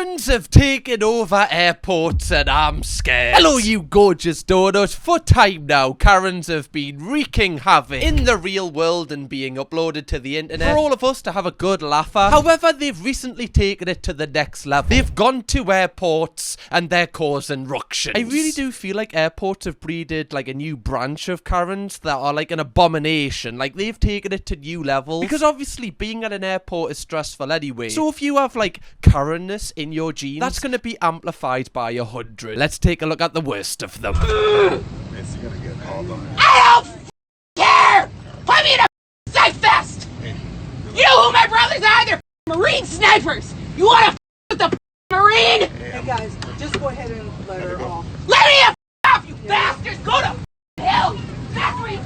Karens have taken over airports and I'm scared. Hello you gorgeous donuts. For time now, Karens have been wreaking havoc in the real world and being uploaded to the internet for all of us to have a good laugh at. However, they've recently taken it to the next level. They've gone to airports and they're causing ructions. I really do feel like airports have breeded like a new branch of Karens that are like an abomination. Like they've taken it to new levels. Because obviously being at an airport is stressful anyway. So if you have like Karen-ness in your genes, that's going to be amplified by 100. Let's take a look at the worst of them. I don't care! Put me in a safe vest! You know who my brothers are? They're Marine snipers! You wanna with the Marine? Hey guys, just go ahead and let her off. Let me off, you bastards! Go to hell! That's where you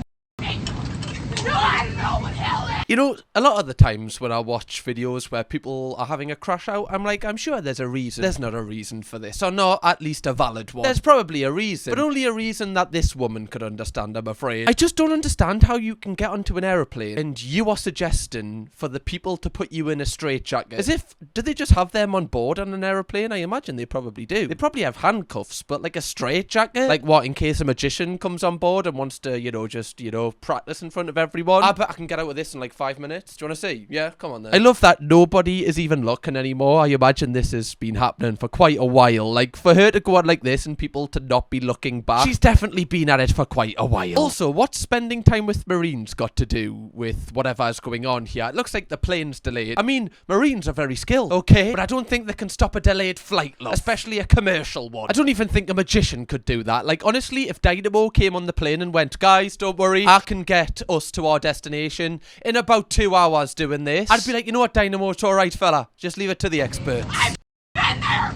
no, I don't know what hell is! You know, a lot of the times when I watch videos where people are having a crash out, I'm like, I'm sure there's a reason. There's not a reason for this, or not at least a valid one. There's probably a reason, but only a reason that this woman could understand, I'm afraid. I just don't understand how you can get onto an aeroplane and you are suggesting for the people to put you in a straitjacket. As if, do they just have them on board on an aeroplane? I imagine they probably do. They probably have handcuffs, but like a straitjacket? Like what, in case a magician comes on board and wants to, you know, just, you know, practice in front of everyone? I bet I can get out of this in like 5 minutes. Do you want to see? Yeah, come on then. I love that nobody is even looking anymore. I imagine this has been happening for quite a while. Like, for her to go on like this and people to not be looking back, she's definitely been at it for quite a while. Also, what's spending time with Marines got to do with whatever is going on here? It looks like the plane's delayed. I mean, Marines are very skilled, okay? But I don't think they can stop a delayed flight, love. Especially a commercial one. I don't even think a magician could do that. Like, honestly, if Dynamo came on the plane and went, guys, don't worry, I can get us to our destination in about 2 hours doing this, I'd be like, you know what, Dynamo, it's alright, fella. Just leave it to the experts. I've been there!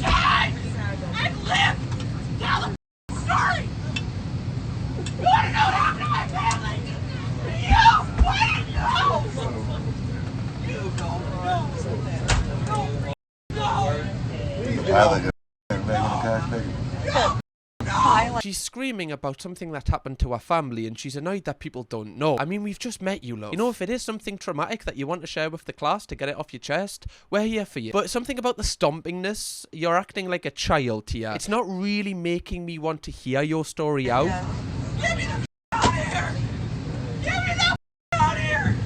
Times! I've lived! Tell the story! You wanna know what happened to my family? You wanna know! You don't know! She's screaming about something that happened to her family and she's annoyed that people don't know. I mean, we've just met you, love. You know, if it is something traumatic that you want to share with the class to get it off your chest, we're here for you. But something about the stompingness, you're acting like a child here. It's not really making me want to hear your story out. Get me the out of here! Get me the out of here!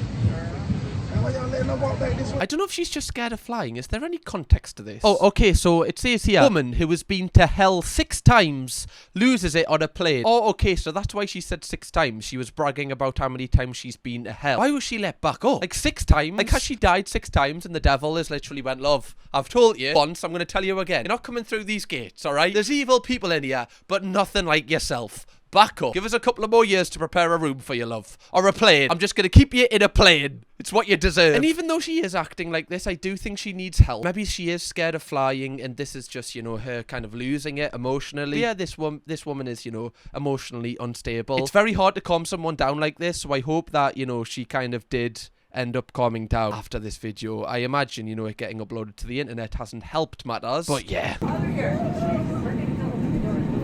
I don't know if she's just scared of flying. Is there any context to this? Oh, okay, so it says here, woman who has been to hell 6 times loses it on a plane. Oh, okay, so that's why she said 6 times. She was bragging about how many times she's been to hell. Why was she let back up? Like 6 times? Like, has she died 6 times and the devil has literally went, love, I've told you once, I'm going to tell you again. You're not coming through these gates, alright? There's evil people in here, but nothing like yourself. Back up. Give us a couple of more years to prepare a room for your love. Or a plane. I'm just going to keep you in a plane. It's what you deserve. And even though she is acting like this, I do think she needs help. Maybe she is scared of flying and this is just, you know, her kind of losing it emotionally. But yeah, this woman is, you know, emotionally unstable. It's very hard to calm someone down like this, so I hope that, you know, she kind of did end up calming down after this video. I imagine, you know, it getting uploaded to the internet hasn't helped matters. But yeah. Over here.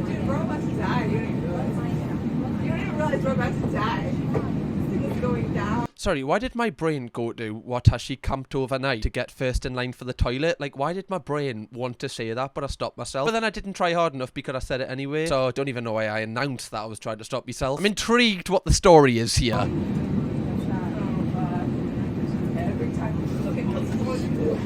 Dude, bro, about to die. You don't even realize we're about to die. This thing is going down. Sorry, why did my brain go to, what, has she camped overnight to get first in line for the toilet? Like, why did my brain want to say that, but I stopped myself? But then I didn't try hard enough because I said it anyway. So I don't even know why I announced that I was trying to stop myself. I'm intrigued what the story is here. Every time we look at this, what you do.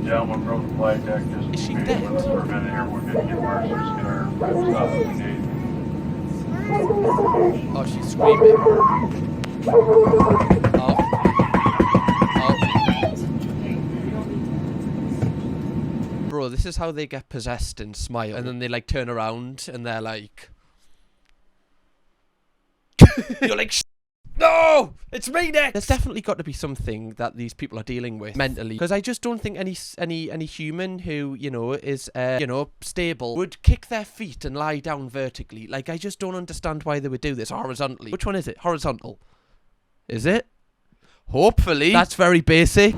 Gentleman broke the flight deck just Is she dead? for a minute here. We're going to get worse. Just get our stuff we need. Oh, she's screaming. Oh. Bro, this is how they get possessed and smile. And then they like turn around and they're like... You're like, no! It's me next! There's definitely got to be something that these people are dealing with mentally. Because I just don't think any human who, you know, is, you know, stable would kick their feet and lie down vertically. Like, I just don't understand why they would do this horizontally. Which one is it? Horizontal. Is it? Hopefully. That's very basic.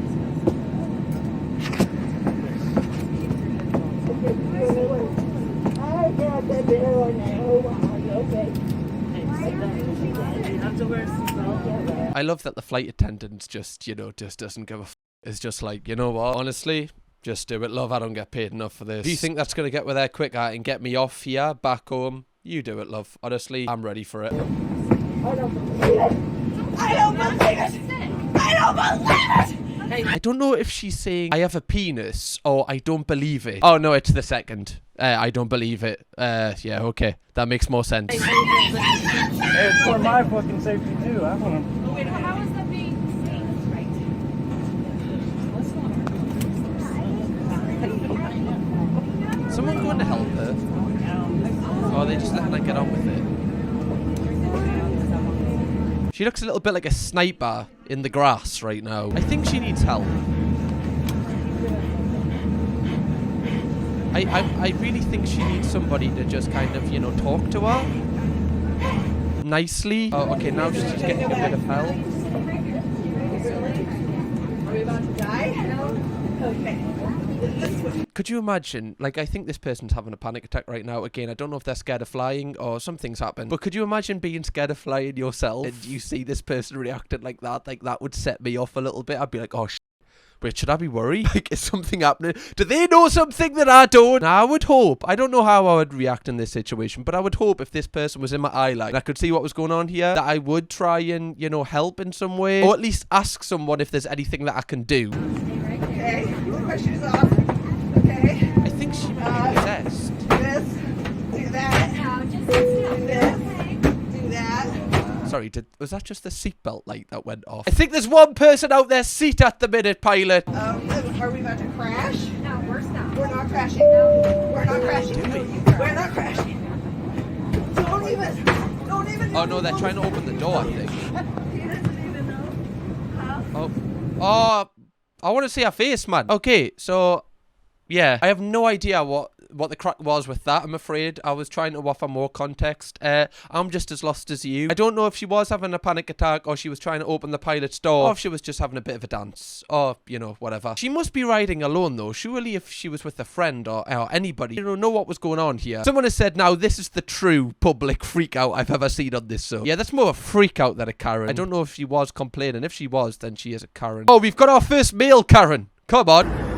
have to wear a seatbelt. I love that the flight attendant just, you know, just doesn't give a f. It's just like, you know what, honestly, just do it, love. I don't get paid enough for this. Do you think that's going to get with there quicker and get me off here, back home? You do it, love. Honestly, I'm ready for it. I don't believe it. I don't believe it. I don't know if she's saying I have a penis or I don't believe it. Oh no, it's the second. I don't believe it. Yeah, okay. That makes more sense. It's for my fucking safety too. I want to. Wait, how is that being seen? Someone going to help her? Or are they just letting her get on with it? She looks a little bit like a sniper in the grass right now. I think she needs help. I really think she needs somebody to just kind of, you know, talk to her nicely. Oh, okay, now she's just getting a bit of help. Are we about to die? Okay. Could you imagine, like, I think this person's having a panic attack right now. Again, I don't know if they're scared of flying or something's happened. But could you imagine being scared of flying yourself and you see this person reacting like that? Like, that would set me off a little bit. I'd be like, oh, wait, should I be worried? Like, is something happening? Do they know something that I don't? Now, I would hope. I don't know how I would react in this situation, but I would hope if this person was in my eye line and I could see what was going on here, that I would try and, you know, help in some way. Or at least ask someone if there's anything that I can do. Okay, put my shoes off. Okay. I think she might be possessed. Do this. Do that. Do this. Do that. Sorry, was that just the seatbelt light that went off? I think there's one person out their seat at the minute, pilot. Are we about to crash? No, we're not. We're not crashing. We're not crashing. We're not crashing. Don't even. Oh no, they're trying to open the door, I think. He doesn't even know. Huh? Oh, I want to see her face, man. Okay, so yeah, I have no idea what the crack was with that, I'm afraid. I was trying to offer more context. I'm just as lost as you. I don't know if she was having a panic attack or she was trying to open the pilot's door or if she was just having a bit of a dance or, you know, whatever. She must be riding alone though. Surely if she was with a friend or anybody, you know what was going on here. Someone has said now this is the true public freak out I've ever seen on this show. Yeah, that's more a freak out than a Karen. I don't know if she was complaining. If she was, then she is a Karen. Oh, we've got our first male Karen. Come on.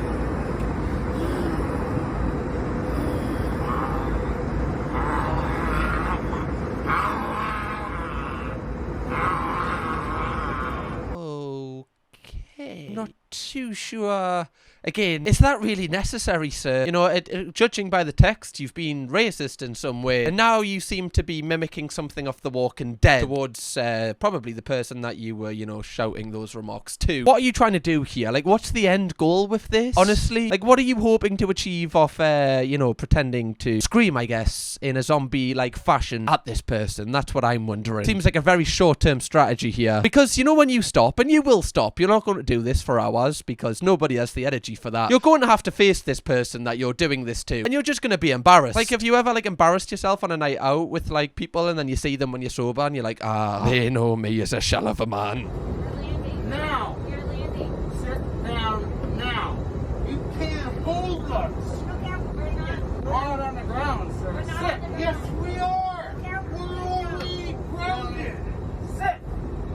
Not too sure. Again, is that really necessary, sir? You know, judging by the text, you've been racist in some way, and now you seem to be mimicking something off The Walking Dead towards probably the person that you were, you know, shouting those remarks to. What are you trying to do here? Like, what's the end goal with this? Honestly, like, what are you hoping to achieve off, you know, pretending to scream, I guess, in a zombie-like fashion at this person? That's what I'm wondering. Seems like a very short-term strategy here. Because, you know, when you stop, and you will stop, you're not going to do this for hours because nobody has the energy for that. You're going to have to face this person that you're doing this to, and you're just going to be embarrassed. Like, have you ever, like, embarrassed yourself on a night out with, like, people, and then you see them when you're sober, and you're like, they know me as a shell of a man. Now! You're landing. Sit down now! You can't hold us! Okay, we're not. We're out on the ground, sir. We're not Sit! on the Yes, ground. we are! Okay, We're only grounded! Sit!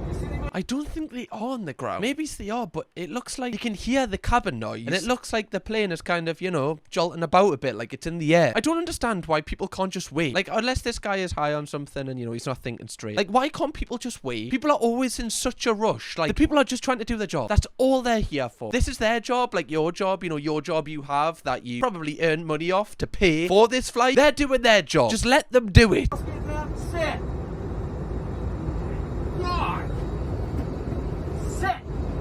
You sitting on I don't think they are on the ground. Maybe they are, but it looks like you can hear the cabin noise. And it looks like the plane is kind of, you know, jolting about a bit, like it's in the air. I don't understand why people can't just wait. Like, unless this guy is high on something and, you know, he's not thinking straight. Like, why can't people just wait? People are always in such a rush. Like, the people are just trying to do their job. That's all they're here for. This is their job, like your job, you know, your job you have that you probably earn money off to pay for this flight. They're doing their job. Just let them do it. Let's get down. Sit! God! Sit!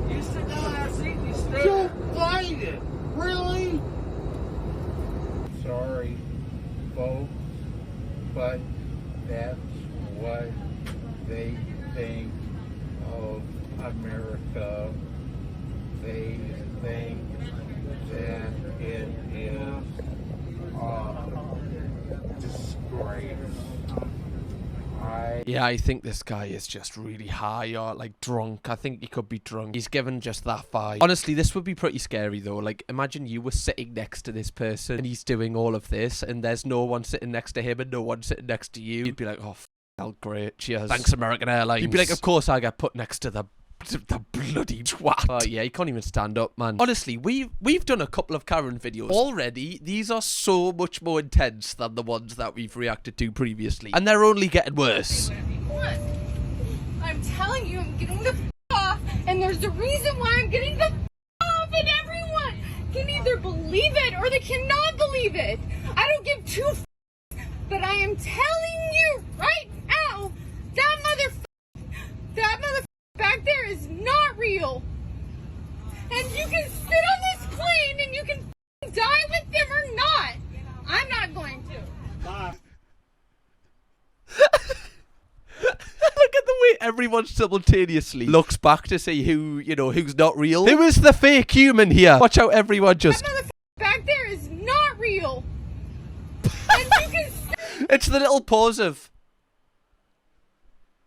You sit down in that seat and you stay there. Don't bite it! Really? Sorry, folks, but that's what they think of America. They think that it is a disgrace. Yeah, I think this guy is just really high or like drunk. I think he could be drunk. He's given just that vibe. Honestly, this would be pretty scary though. Like, imagine you were sitting next to this person and he's doing all of this and there's no one sitting next to him and no one sitting next to you. You'd be like, oh, Oh, great. Cheers. Thanks, American Airlines. You'd be like, of course I get put next to the bloody twat. Oh yeah, you can't even stand up, man. Honestly, we've done a couple of Karen videos already. These are so much more intense than the ones that we've reacted to previously, and they're only getting worse. What? I'm telling you, I'm getting the f off, and there's a reason why I'm getting the f off, and everyone can either believe it or they cannot believe it. I don't give two f, but I am telling you right now, that mother back there is not real. And you can sit on this plane and you can die with them or not. I'm not going to. Bye. Look at the way everyone simultaneously looks back to see who, you know, who's not real. Who is the fake human here? Watch out, everyone just... That back there is not real. And you can It's the little pause of...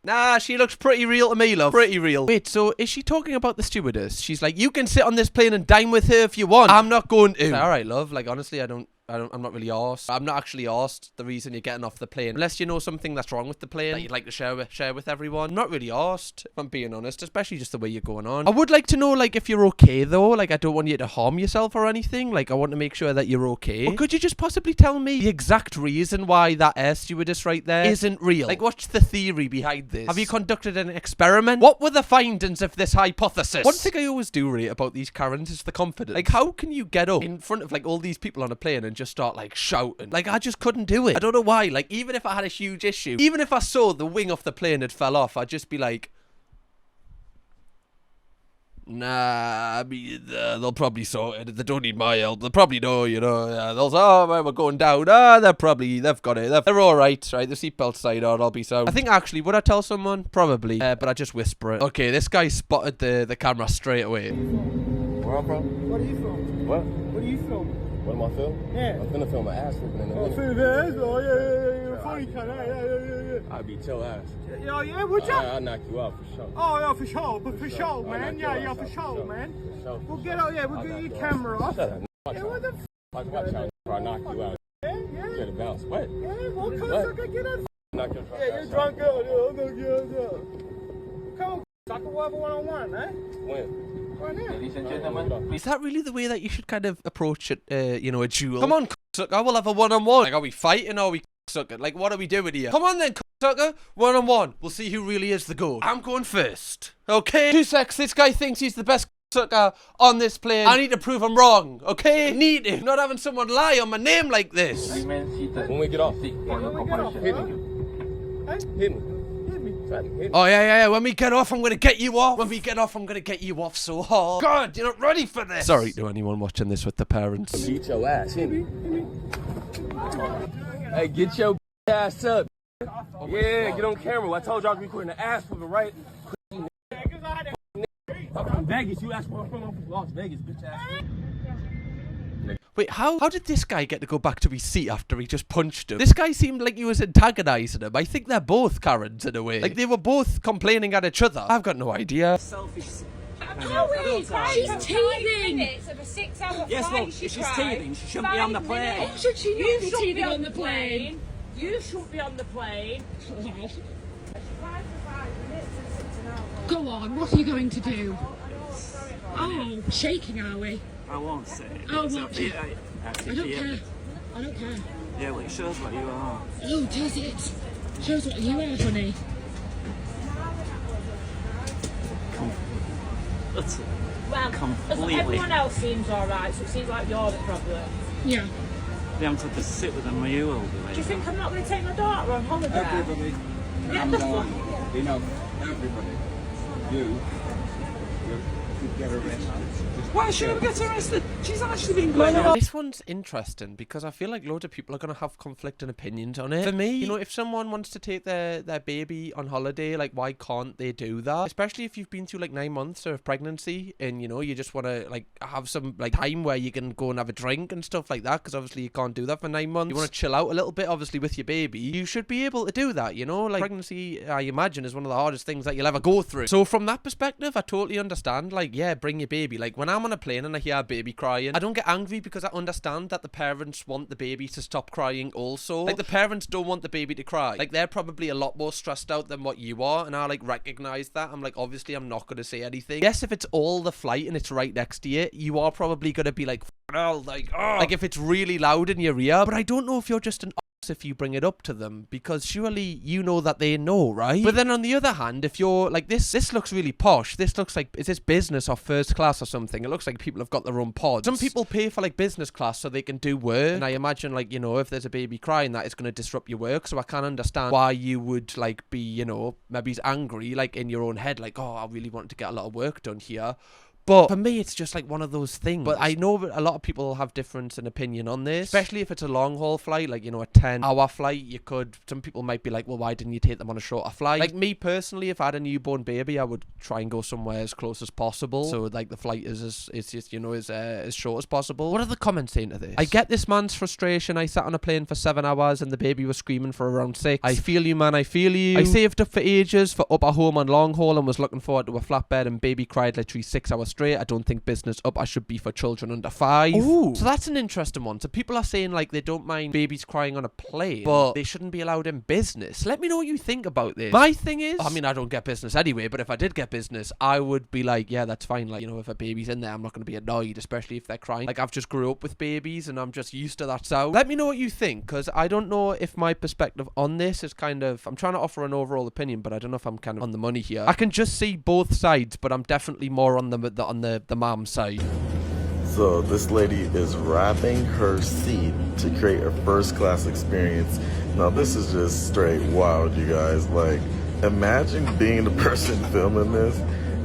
Nah, she looks pretty real to me, love. Pretty real. Wait, so is she talking about the stewardess? She's like, you can sit on this plane and dine with her if you want. I'm not going to. Alright, love. Like, honestly, I'm not really arsed. I'm not actually arsed the reason you're getting off the plane. Unless you know something that's wrong with the plane that you'd like to share with everyone. I'm not really arsed, if I'm being honest. Especially just the way you're going on. I would like to know, like, if you're okay, though. Like, I don't want you to harm yourself or anything. Like, I want to make sure that you're okay. Or could you just possibly tell me the exact reason why that air stewardess right there isn't real? Like, what's the theory behind this? Have you conducted an experiment? What were the findings of this hypothesis? One thing I always do rate about these Karens is the confidence. Like, how can you get up in front of, like, all these people on a plane and just start, like, shouting? Like, I just couldn't do it. I don't know why. Like, even if I had a huge issue, even if I saw the wing off the plane had fell off, I'd just be like, nah, I mean, they'll probably sort it. They don't need my help. They'll probably know, you know. They'll say, oh, man, we're going down. They've got it. They're all right, right? The seatbelt's tied on. I'll be sound. I think, actually, would I tell someone? Probably. But I just whisper it. Okay, this guy spotted the camera straight away. Where I'm from? What are you from? What? What are you from? What am I filming? Yeah. I'm finna film my ass whooping in the Oh, minute. Phil, oh, yeah. Funny kind I'll beat your ass. Yeah, what's up? I'll knock you out for sure. Oh, yeah, for sure. But for sure, I'll man. knock your Yeah, ass for out sure, man. For sure. We'll get out, yeah, we'll get your camera off. Shut up. Yeah, what the f? Watch out before I knock you out. Yeah. You gotta bounce. What? Yeah, well, cuz What? I can get out. Knock your drunk Yeah, you're ass drunk girl. Yeah, I'm gonna get out. Come on, I can work one-on-one, eh? When? Right now. Ladies and gentlemen. Is that really the way that you should kind of approach it, you know, a duel? Come on, sucker, we'll have a one-on-one. Like, are we fighting or are we sucker? Like, what are we doing here? Come on then, sucker, one-on-one. We'll see who really is the goat. I'm going first. Okay? 2 secs, this guy thinks he's the best sucker on this plane. I need to prove him wrong, okay? I need to. Not having someone lie on my name like this. When we get off. Hit me. Hit me. Oh, yeah. When we get off, I'm going to get you off. When we get off, I'm going to get you off so hard. God, you're not ready for this. Sorry to anyone watching this with the parents. Beat your ass. Hit me. Hey, get your ass up. Yeah, get on camera. I told y'all to be recording the ass whooping, right? I'm from Vegas. You asked where I'm from Las Vegas, bitch ass. Wait, how did this guy get to go back to his seat after he just punched him? This guy seemed like he was antagonizing him. I think they're both Karens in a way. Like, they were both complaining at each other. I've got no idea. Selfish. She's teething. It's a 6-hour Yes, well, flight. if she's teething, she shouldn't be on the plane. Oh, should she not You be shouldn't teething be on the plane? You shouldn't be on the plane. Go on, what are you going to do? Oh, shaking are we? I won't say. Oh, It's what? up to you. I don't care. I don't care. Yeah, well, it shows what you are. Oh, does it? Shows what you are, honey. That's Well, completely. everyone else seems alright, so it seems like you're the problem. Yeah. They haven't had to sit with them where you will be. Do you think I'm not going to take my daughter on holiday? Everybody. Get the fuck. You know, everybody. You could get arrested. Why should I get arrested? She's actually been going on. This one's interesting because I feel like loads of people are going to have conflicting opinions on it. For me, you know, if someone wants to take their baby on holiday, like, why can't they do that? Especially if you've been through like 9 months of pregnancy and, you know, you just want to like have some like time where you can go and have a drink and stuff like that, because obviously you can't do that for 9 months. You want to chill out a little bit, obviously, with your baby. You should be able to do that, you know? Like, pregnancy, I imagine, is one of the hardest things that you'll ever go through. So from that perspective, I totally understand, like, like, yeah, bring your baby. Like, when I'm on a plane and I hear a baby crying, I don't get angry because I understand that the parents want the baby to stop crying also. Like, the parents don't want the baby to cry. Like, they're probably a lot more stressed out than what you are, and I, like, recognize that. I'm like, obviously, I'm not going to say anything. Yes, if it's all the flight and it's right next to you, you are probably going to be like, like, oh. Like, if it's really loud in your ear. But I don't know if you're just an if you bring it up to them, because surely you know that they know, right? But then on the other hand, if you're like, this looks really posh, this looks like, is this business or first class or something? It looks like people have got their own pods. Some people pay for like business class so they can do work, and I imagine, like, you know, if there's a baby crying, that it's going to disrupt your work. So I can't understand why you would like be, you know, maybe angry, like in your own head, like, oh, I really want to get a lot of work done here. But for me, it's just like one of those things. But I know a lot of people have difference in opinion on this, especially if it's a long haul flight, like, you know, a 10-hour flight. Some people might be like, well, why didn't you take them on a shorter flight? Like me personally, if I had a newborn baby, I would try and go somewhere as close as possible, so like the flight is just, you know, as short as possible. What are the comments saying to this? I get this man's frustration. I sat on a plane for 7 hours and the baby was screaming for around 6. I feel you, man. I feel you. I saved up for ages for up at home on long haul and was looking forward to a flatbed, and baby cried literally 6 hours straight. I don't think business up I should be for children under 5. Ooh. So that's an interesting one. So people are saying like they don't mind babies crying on a plane, but they shouldn't be allowed in business. Let me know what you think about this. My thing is, I mean, I don't get business anyway, but if I did get business, I would be like, yeah, that's fine. Like, you know, if a baby's in there, I'm not going to be annoyed, especially if they're crying. Like, I've just grew up with babies and I'm just used to that sound. Let me know what you think, because I don't know if my perspective on this is kind of, I'm trying to offer an overall opinion, but I don't know if I'm kind of on the money here. I can just see both sides, but I'm definitely more on the mom side. So this lady is wrapping her seat to create a first class experience. Now this is just straight wild, you guys. Like, imagine being the person filming this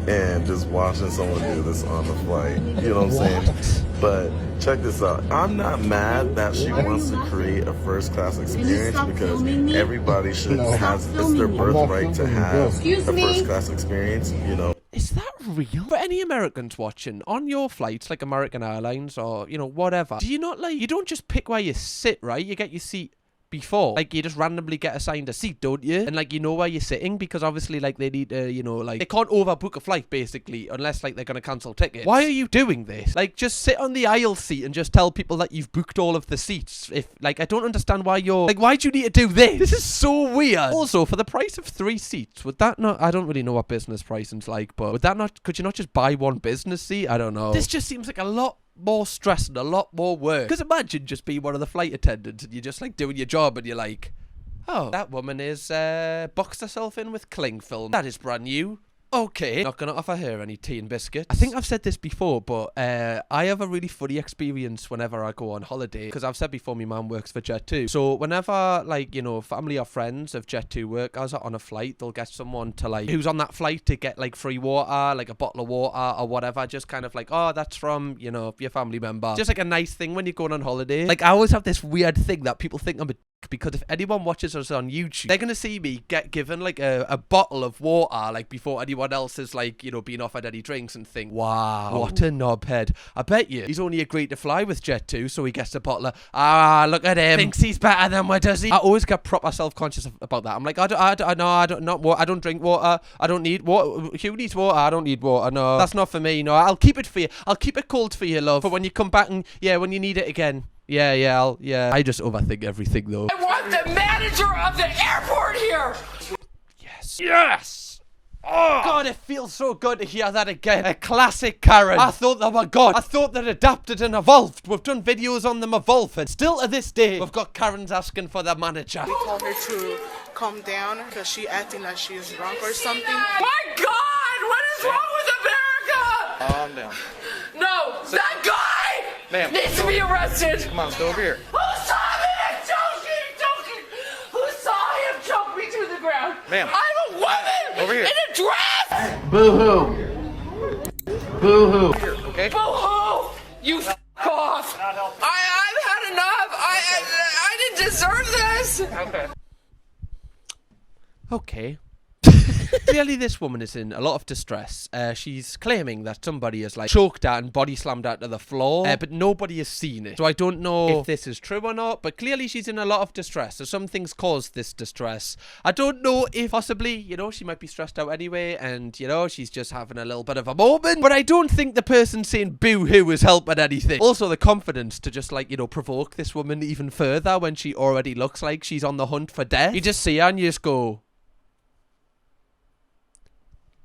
and just watching someone do this on the flight. You know what I'm saying? But check this out. I'm not mad that she wants to create a first class experience, because everybody should have, it's their birthright to have a first class experience, you know. Is that real? For any Americans watching, on your flights, like American Airlines or, you know, whatever, do you not, like, you don't just pick where you sit, right? You get your seat before. Like, you just randomly get assigned a seat, don't you? And, like, you know where you're sitting, because obviously, like, they need to, you know, like, they can't overbook a flight, basically, unless, like, they're gonna cancel tickets. Why are you doing this? Like, just sit on the aisle seat and just tell people that you've booked all of the seats. If, like, I don't understand why you're, like, why do you need to do this? This is so weird. Also, for the price of 3 seats, would that not, I don't really know what business pricing's like, but would that not, could you not just buy one business seat? I don't know. This just seems like a lot more stress and a lot more work. Because imagine just being one of the flight attendants and you're just like doing your job and you're like, oh, that woman is boxed herself in with cling film. That is brand new. Okay, not gonna offer her any tea and biscuits. I think I've said this before, but I have a really funny experience whenever I go on holiday, because I've said before my mum works for Jet2. So whenever, like, you know, family or friends of Jet2 workers are on a flight, they'll get someone to, like, who's on that flight to get, like, free water, like a bottle of water or whatever, just kind of like, oh, that's from, you know, your family member. Just like a nice thing when you're going on holiday. Like, I always have this weird thing that people think I'm a, because if anyone watches us on YouTube, they're gonna see me get given like a bottle of water, like, before anyone else is, like, you know, being offered any drinks, and think, wow, what a knobhead. I bet you he's only agreed to fly with Jet2, so he gets a bottle of, look at him, thinks he's better than what does he? I always get proper self-conscious about that. I'm like, I don't drink water, I don't need water. Who needs water? I don't need water. No, that's not for me. No, I'll keep it for you. I'll keep it cold for you, love, for when you come back, and yeah, when you need it again. Yeah, I just overthink everything, though. I want the manager of the airport here! Yes! Oh, God, it feels so good to hear that again. A classic Karen. I thought they were gone. I thought they'd adapted and evolved. We've done videos on them evolving. Still to this day, we've got Karens asking for their manager. We told her to calm down because she acting like she's drunk or something. My God! What is wrong with America? Calm down. No! That guy! Ma'am, needs to be arrested! Come on, stay over here. Who saw me choking? Who saw him choke me to the ground? Ma'am. I'm a woman! Over here. In a dress! Boo-hoo. Boo-hoo. Okay? Boo-hoo! You f*** off! I've had enough! I didn't deserve this! Okay. Okay. Clearly this woman is in a lot of distress. She's claiming that somebody has like choked her and body slammed her to the floor, but nobody has seen it. So I don't know if this is true or not, but clearly she's in a lot of distress. So some things caused this distress. I don't know if possibly, you know, she might be stressed out anyway and, you know, she's just having a little bit of a moment. But I don't think the person saying boo-hoo is helping anything. Also the confidence to just like, you know, provoke this woman even further when she already looks like she's on the hunt for death. You just see her and you just go,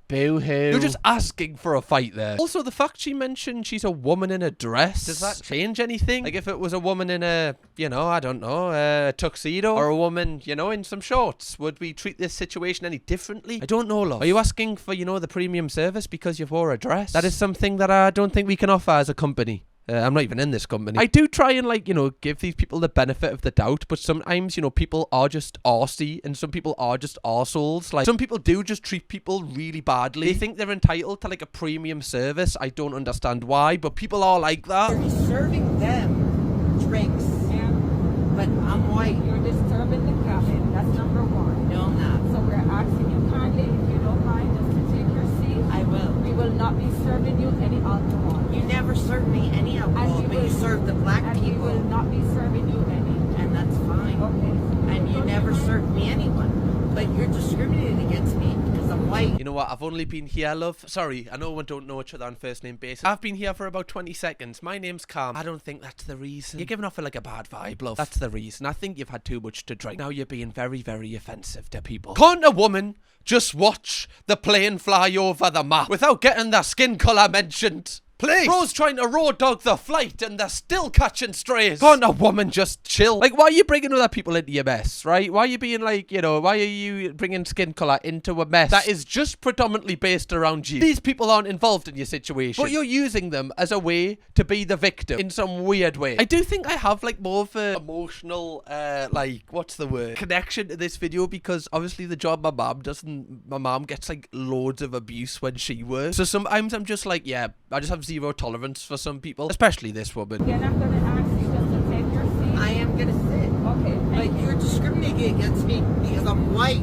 boo-hoo. You're just asking for a fight there. Also, the fact she mentioned she's a woman in a dress, does that change anything? Like, if it was a woman in a, you know, I don't know, a tuxedo, or a woman, you know, in some shorts, would we treat this situation any differently? I don't know, love. Are you asking for, you know, the premium service because you wore a dress? That is something that I don't think we can offer as a company. I'm not even in this company. I do try and, like, you know, give these people the benefit of the doubt, but sometimes, you know, people are just arsey and some people are just arseholes. Like, some people do just treat people really badly. They think they're entitled to, like, a premium service. I don't understand why, but people are like that. You're serving them drinks, but I'm white. You're disturbing the cabin. That's number one. No, I'm not. So we're asking you kindly, if you don't mind, just to take your seat. I will. We will not be serving you any alcohol. You never served me any alcohol, but you served the black people. And we will not be serving you any. And that's fine. Okay. And you never served me anyone. But you're discriminating against me because I'm white. You know what? I've only been here, love. Sorry, I know we don't know each other on first name basis. I've been here for about 20 seconds. My name's Cam. I don't think that's the reason. You're giving off like a bad vibe, love. That's the reason. I think you've had too much to drink. Now you're being very, very offensive to people. Can't a woman just watch the plane fly over the map without getting their skin colour mentioned? Please. Bro's trying to road dog the flight and they're still catching strays. Can't a woman just chill? Like, why are you bringing other people into your mess, right? Why are you being like, you know, why are you bringing skin colour into a mess that is just predominantly based around you? These people aren't involved in your situation, but you're using them as a way to be the victim in some weird way. I do think I have like more of an emotional, like, what's the word? Connection to this video because obviously the job my mom gets like loads of abuse when she works. So sometimes I'm just like, yeah, I just have zero tolerance for some people, especially this woman. You're not going to ask you just to take your seat? I am going to sit. Okay. But you're discriminating against me because I'm white.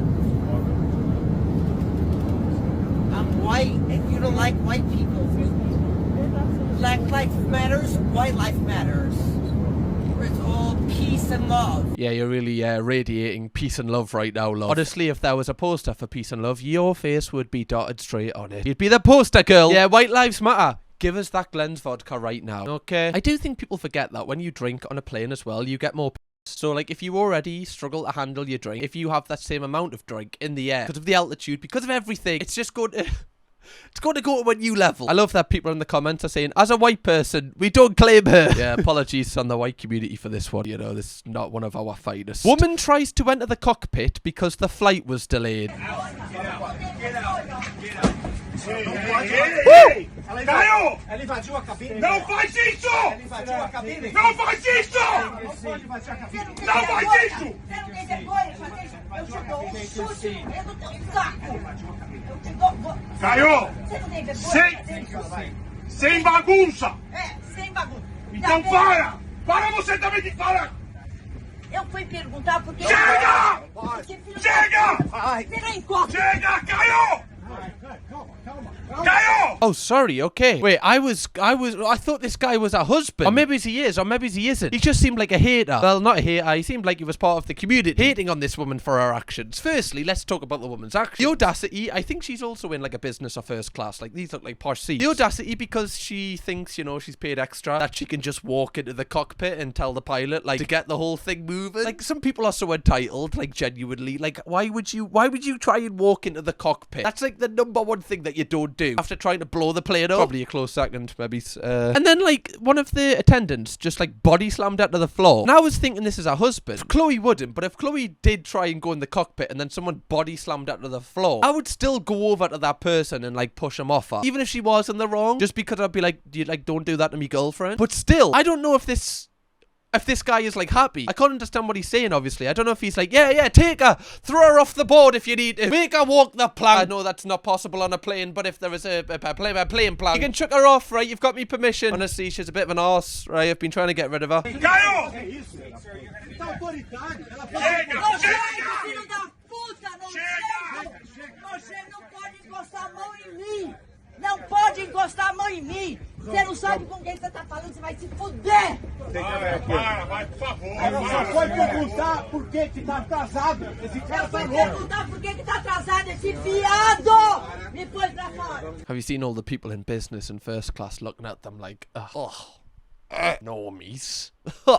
I'm white, and you don't like white people. Black life matters, white life matters. It's all peace and love. Yeah, you're really radiating peace and love right now, love. Honestly, if there was a poster for peace and love, your face would be dotted straight on it. You'd be the poster girl. Yeah, white lives matter. Give us that Glenn's vodka right now. Okay. I do think people forget that when you drink on a plane as well, you get more so, like, if you already struggle to handle your drink, if you have that same amount of drink in the air, because of the altitude, because of everything, it's just going to... It's going to go to a new level. I love that people in the comments are saying, as a white person, we don't claim her. Yeah, apologies on the white community for this one. You know, this is not one of our finest. Woman tries to enter the cockpit because the flight was delayed. Caio! Não faz isso! Não faz isso! Não faz isso! Eu te dou um chute no teu saco! Eu te dou... Caio! Sem bagunça! É, sem bagunça! Então para! Para você também que para! Eu fui perguntar porque... Chega! Chega! Chega, Caio! Oh, sorry, okay. Wait, I thought this guy was a husband. Or maybe he is, or maybe he isn't. He just seemed like a hater. Well, not a hater, he seemed like he was part of the community, hating on this woman for her actions. Firstly, let's talk about the woman's actions. The audacity, I think she's also in like a business or first class. Like, these look like posh seats. The audacity because she thinks, you know, she's paid extra, that she can just walk into the cockpit and tell the pilot, like, to get the whole thing moving. Like, some people are so entitled, like, genuinely. Like, why would you try and walk into the cockpit? That's like the number one thing that you don't do after trying to blow the plane up. Probably a close second, maybe. And then, like, one of the attendants just, like, body slammed out to the floor. And I was thinking this is her husband. Chloe wouldn't, but if Chloe did try and go in the cockpit and then someone body slammed out to the floor, I would still go over to that person and, like, push him off her. Even if she was in the wrong, just because I'd be like, don't do that to me girlfriend. But still, I don't know if this guy is, like, happy. I can't understand what he's saying, obviously. I don't know if he's like, yeah, take her. Throw her off the board if you need to. Make her walk the plank. I know that's not possible on a plane, but if there is a plane plank, you can chuck her off, right? You've got me permission. Honestly, she's a bit of an arse, right? I've been trying to get rid of her. Caio! em mim. Você não sabe com quem você tá falando, você vai se fuder. Vai, por favor. Ela só foi perguntar por que que tá atrasado. Esse cara foi perguntar por que que tá atrasado, esse viado. Me põe pra fora. Have you seen all the people in business and first class looking at them like, normies?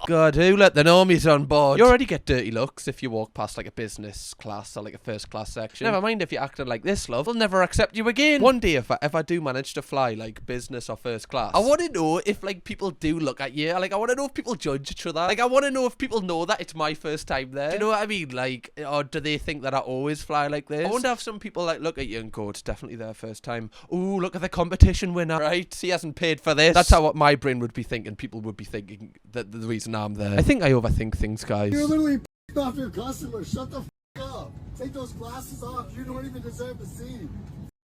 God, who let the normies on board? You already get dirty looks if you walk past like a business class or like a first class section. Never mind if you're acting like this, love. They'll never accept you again. One day, if I do manage to fly like business or first class, I want to know if like people do look at you. Like I want to know if people judge each other. Like I want to know if people know that it's my first time there. Do you know what I mean? Like, or do they think that I always fly like this? I wonder if some people like look at you and go, it's definitely their first time. Ooh, look at the competition winner. Right? He hasn't paid for this. That's how what my brain would be thinking. People would be thinking that the reason I'm there. I think I overthink things, guys. You're literally f***ing off your customer. Shut the f*** up. Take those glasses off. You don't even deserve to see.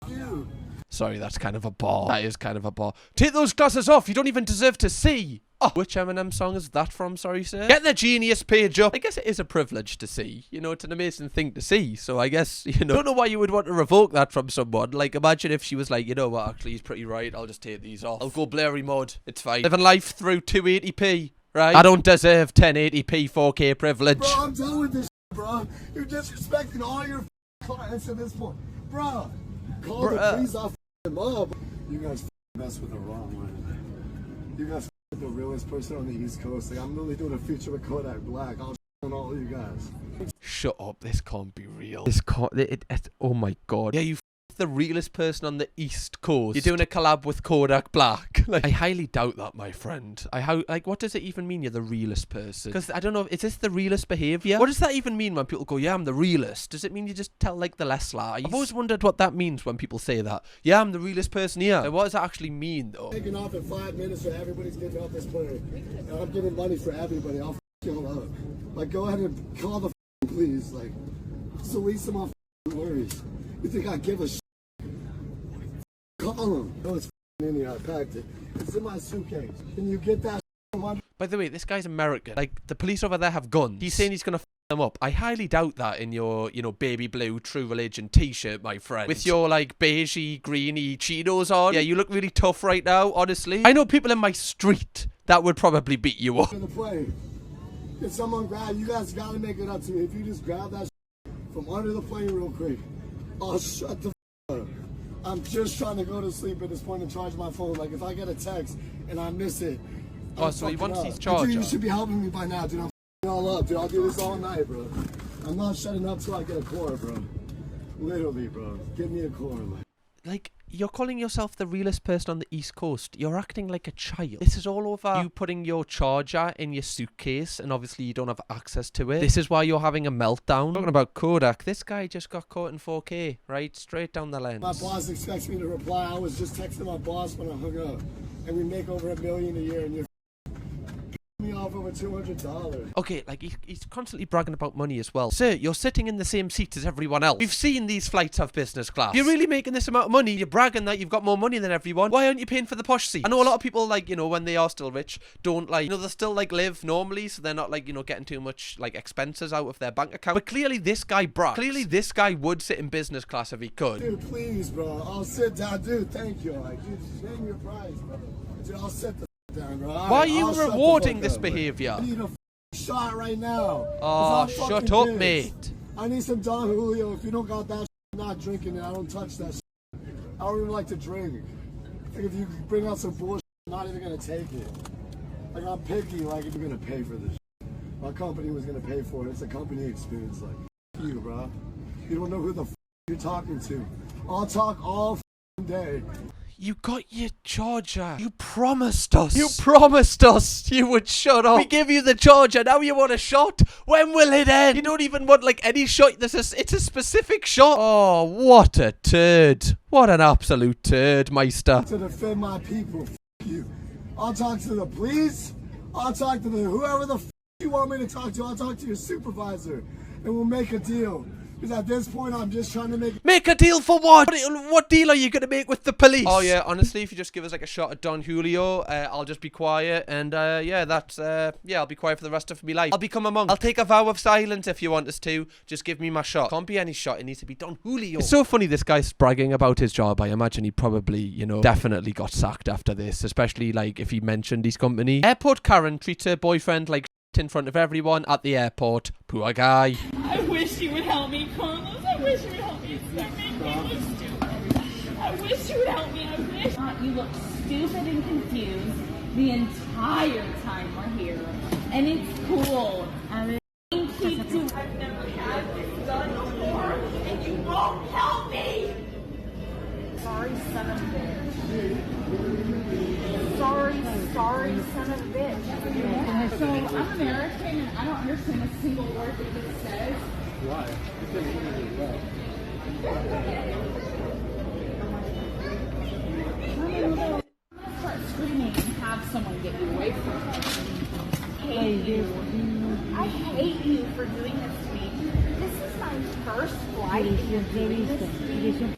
F*** you. Sorry, that's kind of a bar. That is kind of a bar. Take those glasses off. You don't even deserve to see. Oh, which Eminem song is that from, sorry sir? Get the Genius page up. I guess it is a privilege to see. You know, it's an amazing thing to see. So I guess, you know, don't know why you would want to revoke that from someone. Like, imagine if she was like, you know what, actually, he's pretty right. I'll just take these off. I'll go blurry mode. It's fine. Living life through 280p. Right? I don't deserve 1080p 4K privilege. Bro, I'm done with this shit, bro. You're disrespecting all your clients at this point. Bro, call the police off them up. You guys mess with the wrong one. You guys the realest person on the East Coast. Like, I'm literally doing a feature with Kodak Black. I'll on all of you guys. Shut up. This can't be real. This can't... oh my god. Yeah, you the realest person on the East Coast. You're doing a collab with Kodak Black. Like, I highly doubt that, my friend. Like, what does it even mean you're the realest person? Because, I don't know, is this the realest behaviour? What does that even mean when people go, yeah, I'm the realest? Does it mean you just tell, like, the less lies? I've always wondered what that means when people say that. Yeah, I'm the realest person here. Like, what does that actually mean, though? Taking off in 5 minutes so everybody's getting off this plane. And I'm giving money for everybody. I'll f*** you all up. Like, go ahead and call the please. Like, just release them off worries. You think I give a shit? Call them. No, it's in here. I packed it. It's in my suitcase. Can you get that? By the way, this guy's American. Like, the police over there have guns. He's saying he's gonna f them up. I highly doubt that in your, you know, baby blue True Religion t-shirt, my friend. With your, like, beigey, greeny Cheetos on. Yeah, you look really tough right now, honestly. I know people in my street that would probably beat you up. In the plane. If someone grab you guys gotta make it up to me. If you just grab that from under the plane real quick, I'll shut the up. I'm just trying to go to sleep at this point and charge my phone. Like, if I get a text and I miss it, oh, so he wants his charger. Dude, you should be helping me by now, dude. I'm all up, dude. I'll do this all night, bro. I'm not shutting up till I get a core, bro. Literally, bro. Give me a core. Like, you're calling yourself the realest person on the East Coast. You're acting like a child. This is all over you putting your charger in your suitcase, and obviously you don't have access to it. This is why you're having a meltdown. Talking about Kodak, this guy just got caught in 4K, right? Straight down the lens. My boss expects me to reply. I was just texting my boss when I hung up. And we make over $1 million a year, and you're me off over $200. Okay, like he's constantly bragging about money as well. Sir, you're sitting in the same seat as everyone else. We've seen these flights have business class. You're really making this amount of money. You're bragging that you've got more money than everyone. Why aren't you paying for the posh seat? I know a lot of people, like, you know, when they are still rich, don't, like, you know, they still, like, live normally, so they're not, like, you know, getting too much, like, expenses out of their bank account. But clearly this guy brags. Clearly this guy would sit in business class if he could. Dude, please, bro. I'll sit down. Dude, thank you. Like, dude, just name your price, bro. Dude, I'll sit the down, bro. Why are you rewarding this behavior? I need a shot right now. Oh, shut up, mate. I need some Don Julio. If you don't got that, I'm not drinking it. I don't touch that. I don't even like to drink. Like, if you bring out some bullshit, I'm not even gonna take it. Like, I'm picky. Like, if you're gonna pay for this, my company was gonna pay for it. It's a company experience. Like, you, bro. You don't know who the you're talking to. I'll talk all day. You got your charger. You promised us. You promised us you would shut up. We give you the charger. Now you want a shot? When will it end? You don't even want, like, any shot. It's a specific shot. Oh, what a turd. What an absolute turd, Meister. To defend my people, you. I'll talk to the police. I'll talk to whoever the you want me to talk to. I'll talk to your supervisor. And we'll make a deal. Because at this point, I'm just trying to make a deal for what? What deal are you gonna make with the police? Oh yeah, honestly, if you just give us like a shot at Don Julio, I'll just be quiet, and yeah, that's yeah, I'll be quiet for the rest of my life. I'll become a monk. I'll take a vow of silence if you want us to. Just give me my shot. Can't be any shot. It needs to be Don Julio. It's so funny this guy's bragging about his job. I imagine he probably, you know, definitely got sacked after this, especially like if he mentioned his company. Airport Karen treats her boyfriend like in front of everyone at the airport. Poor guy. I wish you would help me, Carlos. I wish you would help me. It's making me look stupid. I wish you would help me. I wish. You look stupid and confused the entire time we're here. And it's cool. I keep doing. I've never had this done before. And you won't help me. Sorry, son of a bitch. Sorry, son of a bitch. So I'm American and I don't understand a single word that it says. Why? I'm gonna start screaming and have someone get you away from me. I hate you. I hate you for doing this to me. This is my first flight. You're doing this to me.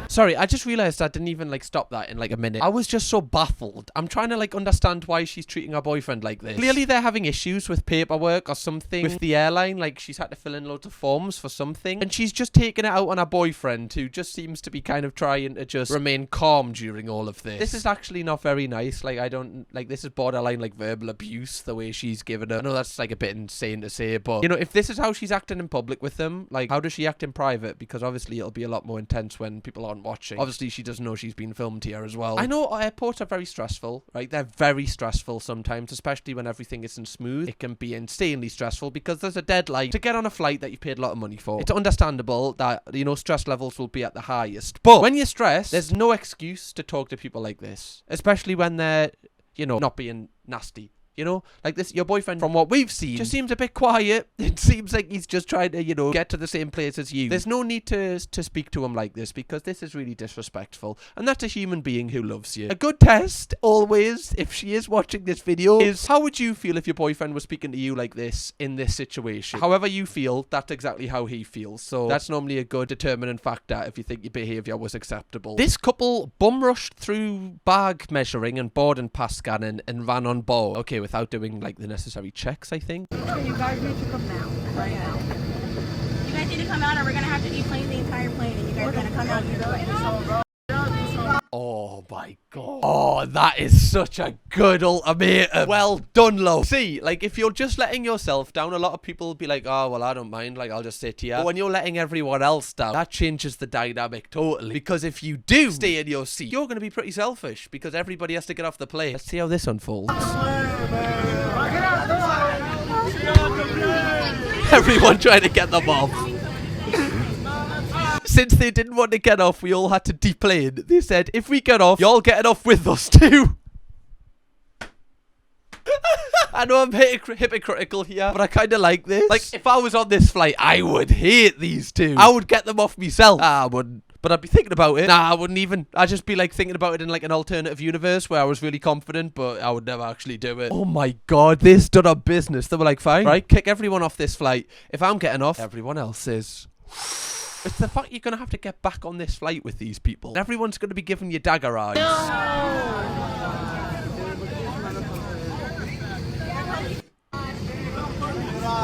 Sorry, I just realized I didn't even like stop that in like a minute. I was just so baffled. I'm trying to like understand why she's treating her boyfriend like this. Clearly they're having issues with paperwork or something with the airline, like she's had to fill in loads of forms for something, and she's just taking it out on her boyfriend, who just seems to be kind of trying to just remain calm during all of this. This is actually not very nice. Like, I don't like, this is borderline like verbal abuse, the way she's given her. I know that's like a bit insane to say, but you know, if this is how she's acting in public with them, like how does she act in private? Because obviously it'll be a lot more intense when people aren't watching. Obviously she doesn't know she's been filmed here as well. I know airports are very stressful, right? They're very stressful sometimes, especially when everything isn't smooth. It can be insanely stressful because there's a deadline to get on a flight that you've paid a lot of money for. It's understandable that, you know, stress levels will be at the highest, but when you're stressed, there's no excuse to talk to people like this, especially when they're, you know, not being nasty. You know, like this, your boyfriend, from what we've seen, just seems a bit quiet. It seems like he's just trying to, you know, get to the same place as you. There's no need to speak to him like this, because this is really disrespectful. And that's a human being who loves you. A good test, always, if she is watching this video, is how would you feel if your boyfriend was speaking to you like this in this situation? However you feel, that's exactly how he feels. So that's normally a good determinant factor if you think your behaviour was acceptable. This couple bum-rushed through bag measuring and boarding pass scanning and ran on board. Okay, without doing like the necessary checks, I think. You guys need to come now, right now. You guys need to come out or we're gonna have to deplane the entire plane and you guys are gonna come out and do it. Oh my god. Oh, that is such a good ultimatum. Well done, love. See, like if you're just letting yourself down, a lot of people will be like, oh, well, I don't mind, like I'll just sit here. But when you're letting everyone else down, that changes the dynamic totally. Because if you do stay in your seat, you're going to be pretty selfish because everybody has to get off the plane. Let's see how this unfolds. Everyone trying to get them off. Since they didn't want to get off, we all had to deplane. They said, if we get off, y'all getting off with us too. I know I'm hypocritical here, but I kind of like this. Like, if I was on this flight, I would hate these two. I would get them off myself. I wouldn't. But I'd be thinking about it. Nah, I wouldn't even. I'd just be like thinking about it in like an alternative universe where I was really confident, but I would never actually do it. Oh my god, this done on business. They were like, fine, right, kick everyone off this flight. If I'm getting off, everyone else is. It's the fact you're going to have to get back on this flight with these people. Everyone's going to be giving you dagger eyes.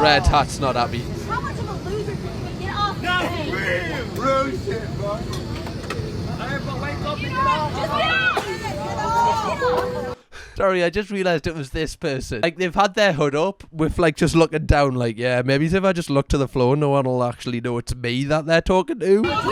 Red Hat's not happy. How much of a loser can you get off the plane? Real shit, bro. Sorry, I just realised it was this person. Like, they've had their hood up with, like, just looking down, like, yeah, maybe if I just look to the floor, no one will actually know it's me that they're talking to. We paid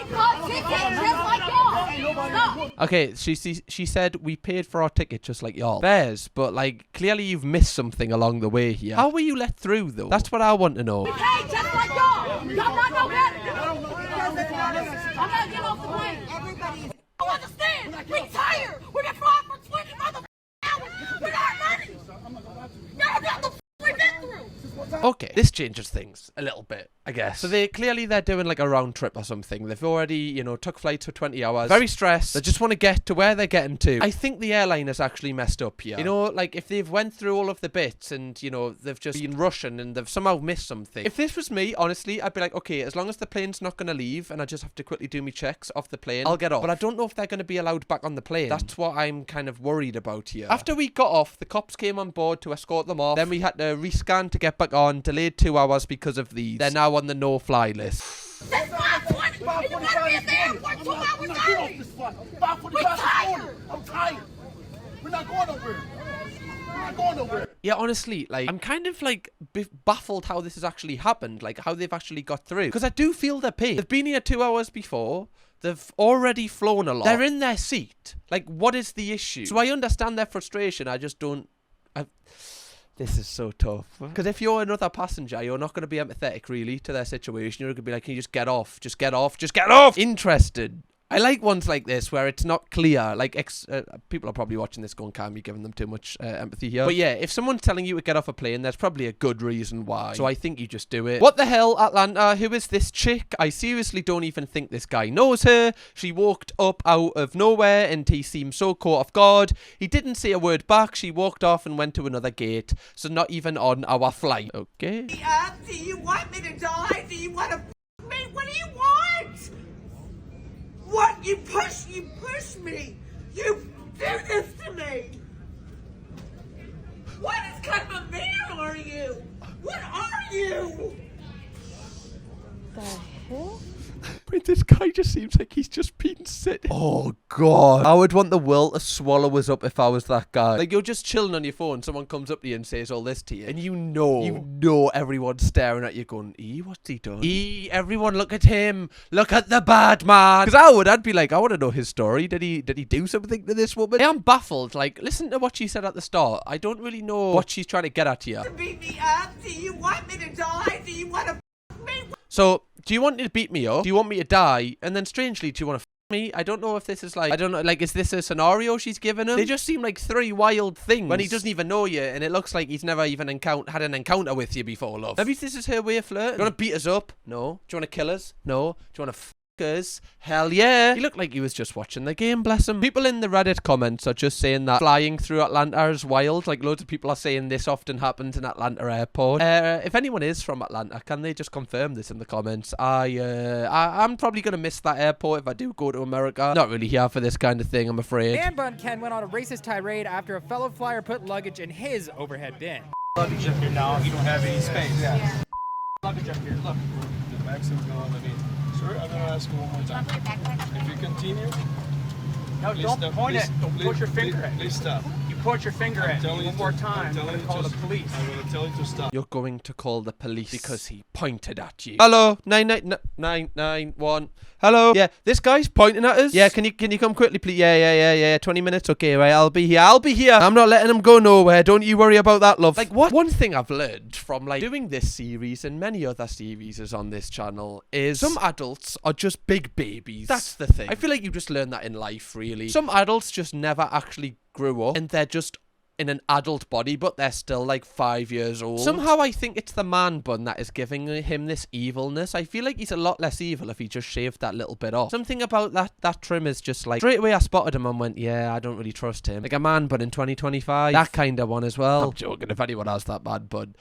for tickets just like y'all. Okay, she said, we paid for our ticket just like y'all. Bears, but, like, clearly you've missed something along the way here. How were you let through, though? That's what I want to know. We paid just like y'all. Y'all not no better. I'm not getting off the plane. Everybody's. You understand? We tired. We've been flying for 20 hours. We're not ready. Y'all got the we've been through. Okay, this changes things a little bit, I guess. So they're doing like a round trip or something. They've already, you know, took flights for 20 hours. Very stressed. They just want to get to where they're getting to. I think the airline is actually messed up here. You know, like if they've went through all of the bits and, you know, they've just been rushing and they've somehow missed something. If this was me, honestly, I'd be like, okay, as long as the plane's not going to leave and I just have to quickly do my checks off the plane, I'll get off. But I don't know if they're going to be allowed back on the plane. That's what I'm kind of worried about here. After we got off, the cops came on board to escort them off. Then we had to rescan to get back on, delayed 2 hours because of these. They're now on the no-fly list. That's 5:20. You want to be at the airport 2 hours early. We're tired. I'm tired. We're not going nowhere. We're not going nowhere. Yeah, honestly, like, I'm kind of, like, baffled how this has actually happened. Like, how they've actually got through. Because I do feel their pain. They've been here 2 hours before. They've already flown a lot. They're in their seat. Like, what is the issue? So I understand their frustration. I just don't... This is so tough. Because if you're another passenger, you're not going to be empathetic, really, to their situation. You're going to be like, can you just get off? Just get off. Just get off! Interested. I like ones like this where it's not clear. Like, people are probably watching this going, can't be giving them too much empathy here. But yeah, if someone's telling you to get off a plane, there's probably a good reason why. So I think you just do it. What the hell, Atlanta? Who is this chick? I seriously don't even think this guy knows her. She walked up out of nowhere and he seemed so caught off guard. He didn't say a word back. She walked off and went to another gate. So not even on our flight. Okay. Do you want me to die? Do you want to me? What do you want? What? You push me. You do this to me. What kind of a man are you? What are you? The hell? Wait, this guy just seems like he's just been sitting. Oh, God. I would want the world to swallow us up if I was that guy. Like, you're just chilling on your phone. Someone comes up to you and says all this to you. And you know everyone's staring at you going, what's he done? Everyone look at him. Look at the bad man. Because I'd be like, I want to know his story. Did he do something to this woman? I am baffled. Like, listen to what she said at the start. I don't really know what she's trying to get at here. Beat me up? Do you want me to die? Do you want to me? So, do you want me to beat me up? Do you want me to die? And then strangely, do you want to me? I don't know if this is like, I don't know, like, is this a scenario she's given him? They just seem like three wild things when he doesn't even know you, and it looks like he's never even had an encounter with you before, love. Maybe this is her way of flirting. Do you want to beat us up? No. Do you want to kill us? No. Do you want to us? Hell yeah. He looked like he was just watching the game, bless him. People in the Reddit comments are just saying that flying through Atlanta is wild. Like, loads of people are saying this often happens in Atlanta airport. If anyone is from Atlanta, can they just confirm this in the comments? I'm probably going to miss that airport if I do go to America. Not really here for this kind of thing, I'm afraid. Man Bun Ken went on a racist tirade after a fellow flyer put luggage in his overhead bin. Luggage up here now, you don't have any space. Yeah. Luggage up here, look. The maximum is going underneath. Sir, I'm going to ask you one more time. If you continue... No, don't point it. Don't point your finger at me. Please stop. You point your finger at me one more time. I'm going to call the police. I'm going to tell you to stop. You're going to call the police because he pointed at you. Hello, 991. Hello. Yeah, this guy's pointing at us. Yeah, can you come quickly, please? Yeah. 20 minutes. Okay, right. I'll be here. I'm not letting him go nowhere. Don't you worry about that, love. Like, what? One thing I've learned from like doing this series and many other series on this channel is some adults are just big babies. That's the thing. I feel like you just learn that in life, really. Some adults just never actually grew up and they're just in an adult body, but they're still like 5 years old. Somehow I think it's the man bun that is giving him this evilness. I feel like he's a lot less evil if he just shaved that little bit off. Something about that trim is just like, straight away I spotted him and went, yeah, I don't really trust him. Like a man bun in 2025. That kind of one as well. I'm joking, if anyone has that man bun.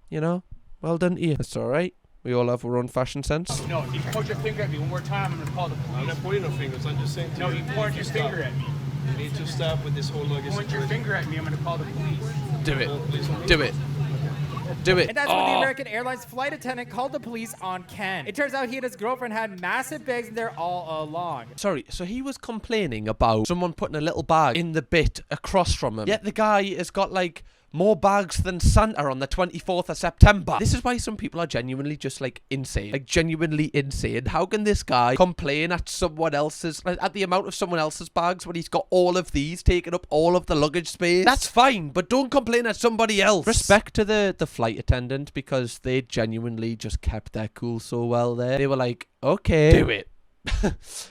You know, well done to you. It's alright. We all have our own fashion sense. No, if you point your finger at me one more time, I'm going to call the police. I'm not pointing no fingers, I'm just saying to you. No, you point your finger at me. You need to stop with this whole luggage. Point your finger at me, I'm going to call the police. Do it. Do it. Do it. And that's when the American Airlines flight attendant called the police on Ken. It turns out he and his girlfriend had massive bags and they're all along. Sorry, so he was complaining about someone putting a little bag in the bit across from him. Yet the guy has got like more bags than Santa on the 24th of September. This is why some people are genuinely just like insane. Like genuinely insane. How can this guy complain at someone else's, at the amount of someone else's bags when he's got all of these taking up all of the luggage space? That's fine, but don't complain at somebody else. Respect to the flight attendant because they genuinely just kept their cool so well there. They were like, okay, do it.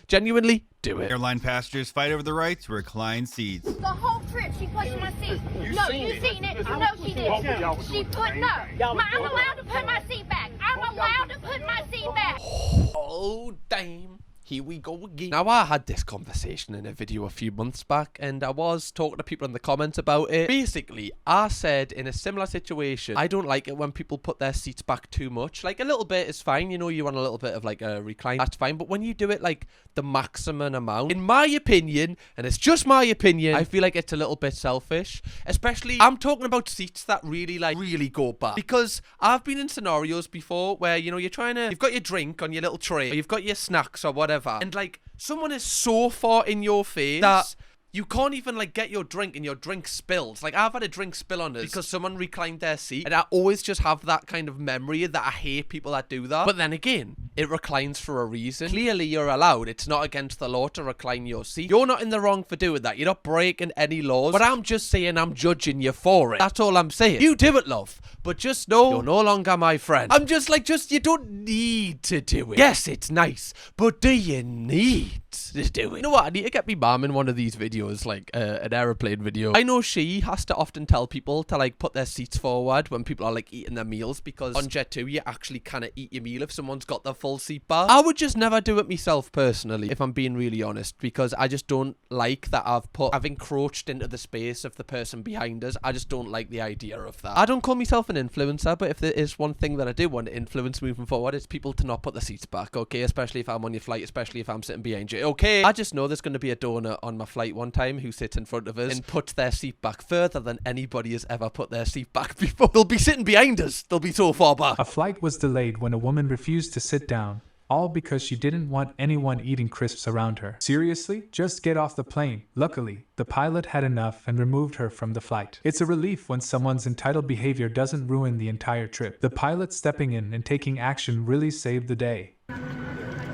Genuinely do it. Airline passengers fight over the right to recline seats. The whole trip, she pushed my seat. No, you seen it. No, she didn't. She put no. I'm allowed to put my seat back. I'm allowed to put my seat back. Oh, damn. Here we go again. Now, I had this conversation in a video a few months back, and I was talking to people in the comments about it. Basically, I said in a similar situation, I don't like it when people put their seats back too much. Like, a little bit is fine. You know, you want a little bit of, like, a recline. That's fine. But when you do it, like, the maximum amount, in my opinion, and it's just my opinion, I feel like it's a little bit selfish. Especially, I'm talking about seats that really go bad. Because I've been in scenarios before where, you know, you've got your drink on your little tray, or you've got your snacks or whatever. And like someone is so far in your face that you can't even like get your drink and your drink spills. Like I've had a drink spill on us because someone reclined their seat, and I always just have that kind of memory that I hate people that do that. But then again, it reclines for a reason. Clearly you're allowed. It's not against the law to recline your seat. You're not in the wrong for doing that. You're not breaking any laws. But I'm just saying I'm judging you for it. That's all I'm saying. You do it, love. But just know you're no longer my friend. I'm just like, you don't need to do it. Yes, it's nice, but do you need to do it? You know what? I need to get me mom in one of these videos, like an aeroplane video. I know she has to often tell people to like put their seats forward when people are like eating their meals, because on Jet 2 you actually kind of eat your meal if someone's got the full seat bar. I would just never do it myself personally, if I'm being really honest, because I just don't like that I've encroached into the space of the person behind us. I just don't like the idea of that. I don't call myself an influencer, but if there is one thing that I do want to influence moving forward, it's people to not put the seats back, okay? Especially if I'm on your flight, especially if I'm sitting behind you, okay? I just know there's going to be a donor on my flight one time who sits in front of us and puts their seat back further than anybody has ever put their seat back before. They'll be sitting behind us. They'll be so far back. A flight was delayed when a woman refused to sit down, all because she didn't want anyone eating crisps around her. Seriously? Just get off the plane. Luckily, the pilot had enough and removed her from the flight. It's a relief when someone's entitled behavior doesn't ruin the entire trip. The pilot stepping in and taking action really saved the day.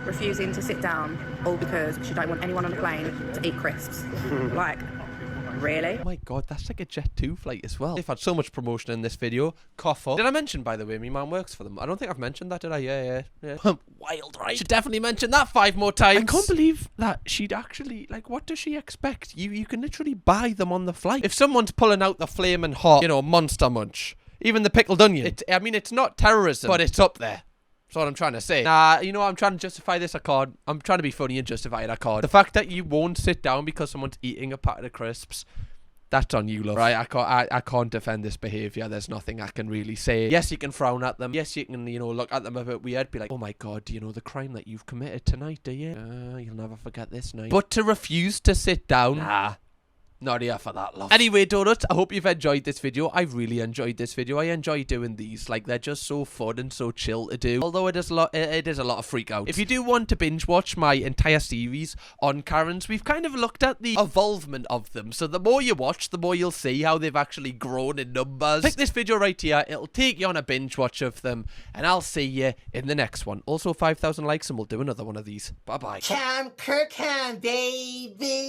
Refusing to sit down, all because she don't want anyone on the plane to eat crisps. Like, really? Oh my god, that's like a Jet 2 flight as well. They've had so much promotion in this video. Cough up. Did I mention, by the way, my mum works for them? I don't think I've mentioned that, did I? Yeah. Wild, right? Should definitely mention that 5 more times. I can't believe that she'd actually, like, what does she expect? You can literally buy them on the flight. If someone's pulling out the flaming hot, you know, Monster Munch, even the pickled onion, I mean, it's not terrorism, but it's up there. That's what I'm trying to say. Nah, you know, I'm trying to justify this. I'm trying to be funny and justify it. The fact that you won't sit down because someone's eating a packet of crisps, that's on you, love. Right? I can't defend this behavior. There's nothing I can really say. Yes, you can frown at them. Yes, you can, you know, look at them a bit weird. Be like, oh my god, do you know the crime that you've committed tonight, do you? You'll never forget this night. But to refuse to sit down, nah. Not here for that, love. Anyway, Donuts, I hope you've enjoyed this video. I really enjoyed this video. I enjoy doing these. Like, they're just so fun and so chill to do. Although it is a lot of freak out. If you do want to binge watch my entire series on Karens, we've kind of looked at the evolvement of them. So the more you watch, the more you'll see how they've actually grown in numbers. Click this video right here. It'll take you on a binge watch of them. And I'll see you in the next one. Also, 5,000 likes and we'll do another one of these. Bye-bye. Kirkham, baby.